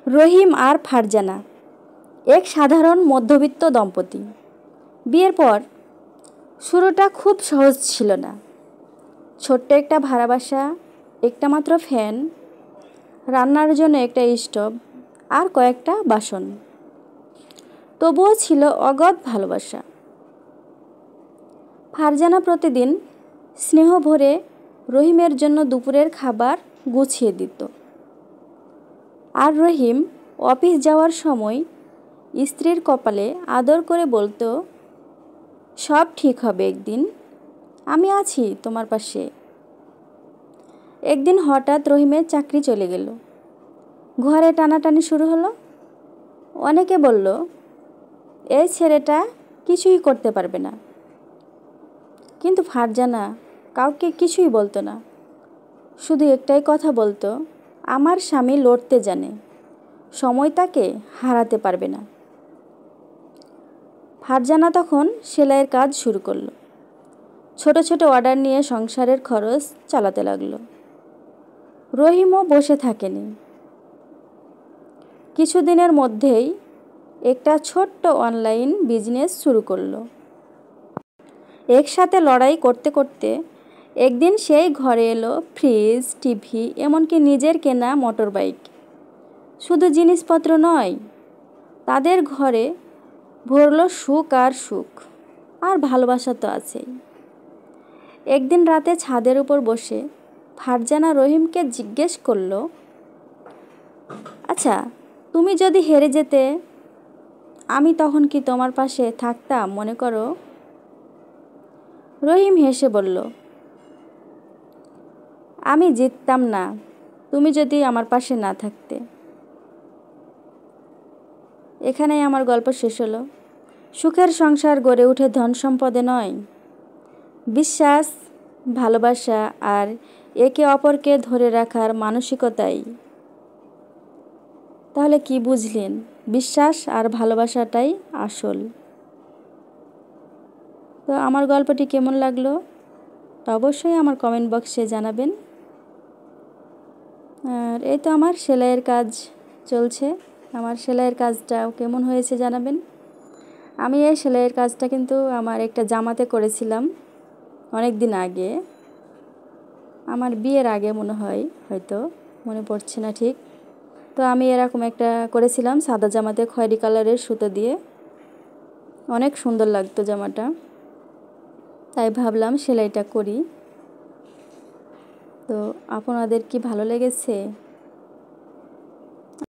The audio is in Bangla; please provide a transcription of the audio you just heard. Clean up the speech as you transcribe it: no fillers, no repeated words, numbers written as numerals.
রহিম আর ফারজানা এক সাধারণ মধ্যবিত্ত দম্পতি। বিয়ের পর শুরুটা খুব সহজ ছিল না। ছোট্ট একটা ভাড়া বাসা, একটা মাত্র ফ্যান, রান্নার জন্য একটা স্টোভ আর কয়েকটা বাসন। তবুও ছিল অগাধ ভালোবাসা। ফারজানা প্রতিদিন স্নেহ ভরে রহিমের জন্য দুপুরের খাবার গুছিয়ে দিত। আর রহিম অফিস যাওয়ার সময় স্ত্রীর কপালে আদর করে বলতো, সব ঠিক হবে একদিন, আমি আছি তোমার পাশে। একদিন হঠাৎ রহিমের চাকরি চলে গেল। ঘরে টানাটানি শুরু হলো। অনেকে বলল, এই ছেলেটা কিছুই করতে পারবে না। কিন্তু ফারজানা কাউকে কিছুই বলতো না। শুধু একটাই কথা বলতো, আমার স্বামী লড়তে জানে, সময় তাকে হারাতে পারবে না। ফারজানা তখন সেলাইয়ের কাজ শুরু করলো। ছোট ছোট অর্ডার নিয়ে সংসারের খরচ চালাতে লাগলো। রহিমও বসে থাকেনি। কিছুদিনের মধ্যেই একটা ছোট্ট অনলাইন বিজনেস শুরু করলো। একসাথে লড়াই করতে করতে একদিন সেই ঘরে এলো ফ্রিজ, টিভি, এমনকি নিজের কেনা মোটর বাইক। শুধু জিনিসপত্র নয়, তাদের ঘরে ভরলো সুখ আর সুখ, আর ভালোবাসা তো আছেই। একদিন রাতে ছাদের উপর বসে ফারজানা রহিমকে জিজ্ঞেস করলো, আচ্ছা, তুমি যদি হেরে যেতে, আমি তখন কি তোমার পাশে থাকতাম মনে করো? রহিম হেসে বলল, আমি জিততাম না তুমি যদি আমার পাশে না থাকতে। এখানেই আমার গল্প শেষ হলো। সুখের সংসার গড়ে ওঠে ধন সম্পদে নয়, বিশ্বাস, ভালোবাসা আর একে অপরকে ধরে রাখার মানসিকতাই। তাহলে কি বুঝলেন? বিশ্বাস আর ভালোবাসাটাই আসল। তো আমার গল্পটি কেমন লাগলো তা অবশ্যই আমার কমেন্ট বক্সে জানাবেন। আর এই তো আমার সেলাইয়ের কাজ চলছে। আমার সেলাইয়ের কাজটাও কেমন হয়েছে জানাবেন। আমি এই সেলাইয়ের কাজটা কিন্তু আমার একটা জামাতে করেছিলাম অনেক দিন আগে, আমার বিয়ের আগে মনে হয়, হয়তো মনে পড়ছে না ঠিক। তো আমি এরকম একটা করেছিলাম সাদা জামাতে খয়েরি কালারের সুতো দিয়ে। অনেক সুন্দর লাগতো জামাটা, তাই ভাবলাম সেলাইটা করি। তো আপনাদের কি ভালো লেগেছে?